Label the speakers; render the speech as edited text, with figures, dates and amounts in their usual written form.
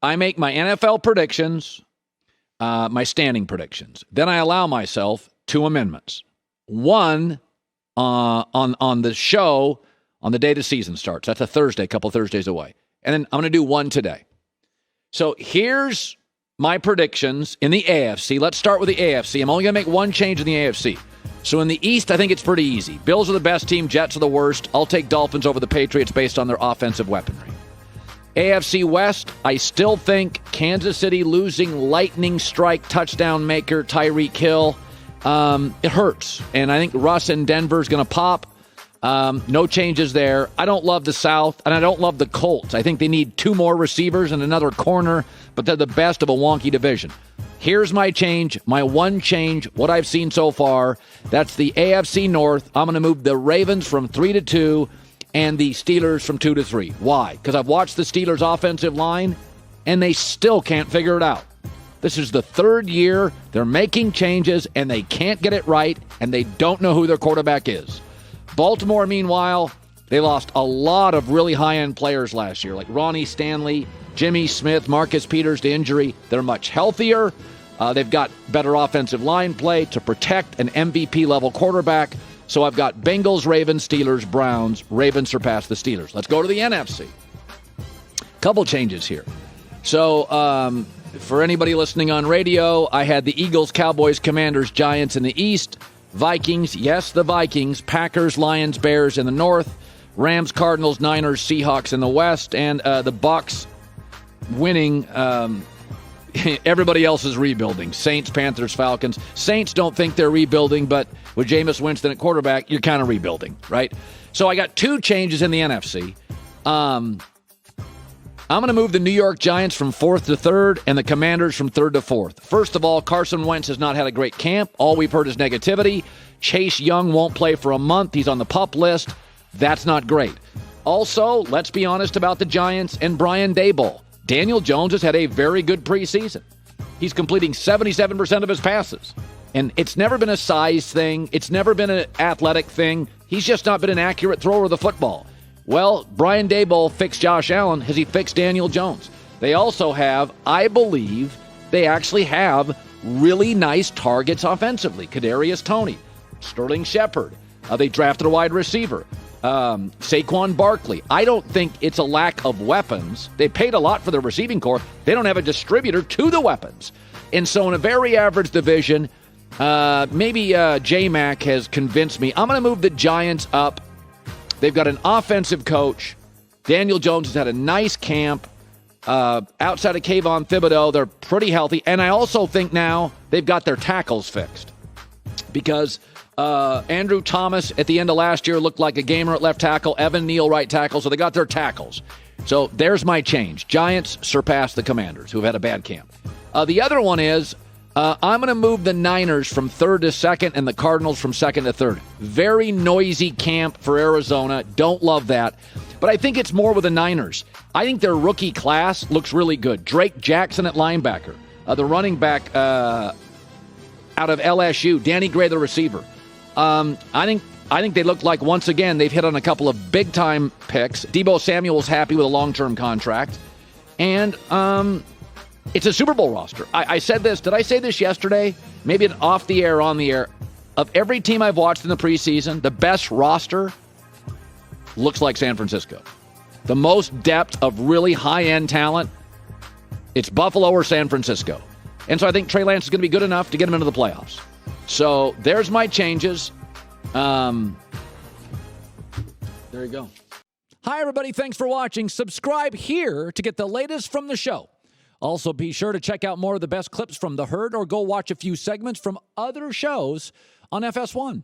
Speaker 1: I make my NFL predictions, my standing predictions. Then I allow myself 2 amendments. One on the show on the day the season starts. That's a Thursday, a couple Thursdays away. And then I'm going to do one today. So here's my predictions in the AFC. Let's start with the AFC. I'm only going to make one change in the AFC. So in the East, I think it's pretty easy. Bills are the best team. Jets are the worst. I'll take Dolphins over the Patriots based on their offensive weaponry. AFC West, I still think Kansas City losing lightning strike touchdown maker Tyreek Hill. It hurts. And I think Russ in Denver is going to pop. No changes there. I don't love the South, and I don't love the Colts. I think they need 2 more receivers and another corner, but they're the best of a wonky division. Here's my change, my one change, what I've seen so far. That's the AFC North. I'm going to move the Ravens from 3 to 2 and the Steelers from 2 to 3. Why? Because I've watched the Steelers' offensive line, and they still can't figure it out. This is the 3rd year. They're making changes, and they can't get it right, and they don't know who their quarterback is. Baltimore, meanwhile, they lost a lot of really high-end players last year, like Ronnie Stanley, Jimmy Smith, Marcus Peters to injury. They're much healthier. They've got better offensive line play to protect an MVP-level quarterback. So I've got Bengals, Ravens, Steelers, Browns. Ravens surpass the Steelers. Let's go to the NFC. Couple changes here. So for anybody listening on radio, I had the Eagles, Cowboys, Commanders, Giants in the East. Vikings, yes, the Vikings. Packers, Lions, Bears in the North. Rams, Cardinals, Niners, Seahawks in the West. And the Bucs winning. Everybody else is rebuilding. Saints, Panthers, Falcons. Saints don't think they're rebuilding, but with Jameis Winston at quarterback, you're kind of rebuilding, right? So I got 2 changes in the NFC. I'm going to move the New York Giants from 4th to 3rd and the Commanders from 3rd to 4th. First of all, Carson Wentz has not had a great camp. All we've heard is negativity. Chase Young won't play for a month. He's on the PUP list. That's not great. Also, let's be honest about the Giants and Brian Daboll. Daniel Jones has had a very good preseason. He's completing 77% of his passes. And it's never been a size thing. It's never been an athletic thing. He's just not been an accurate thrower of the football. Well, Brian Daboll fixed Josh Allen. Has he fixed Daniel Jones? They also have, I believe, they actually have really nice targets offensively. Kadarius Toney, Sterling Shepard. They drafted a wide receiver. Saquon Barkley. I don't think it's a lack of weapons. They paid a lot for the receiving corps. They don't have a distributor to the weapons. And so in a very average division, maybe J-Mac has convinced me. I'm going to move the Giants up. They've got an offensive coach. Daniel Jones has had a nice camp. Outside of Kayvon Thibodeau, they're pretty healthy. And I also think now they've got their tackles fixed. Because Andrew Thomas at the end of last year looked like a gamer at left tackle. Evan Neal right tackle. So they got their tackles. So there's my change. Giants surpass the Commanders, who've had a bad camp. The other one is I'm going to move the Niners from 3rd to 2nd and the Cardinals from 2nd to 3rd. Very noisy camp for Arizona. Don't love that. But I think it's more with the Niners. I think their rookie class looks really good. Drake Jackson at linebacker. The running back out of LSU. Danny Gray, the receiver. I think they look like, once again, they've hit on a couple of big-time picks. Deebo Samuel's happy with a long-term contract. And it's a Super Bowl roster. I said this. Did I say this yesterday? Maybe off the air, on the air. Of every team I've watched in the preseason, the best roster looks like San Francisco. The most depth of really high-end talent, it's Buffalo or San Francisco. And so I think Trey Lance is going to be good enough to get him into the playoffs. So there's my changes. There you go. Hi, everybody. Thanks for watching. Subscribe here to get the latest from the show. Also, be sure to check out more of the best clips from The Herd or go watch a few segments from other shows on FS1.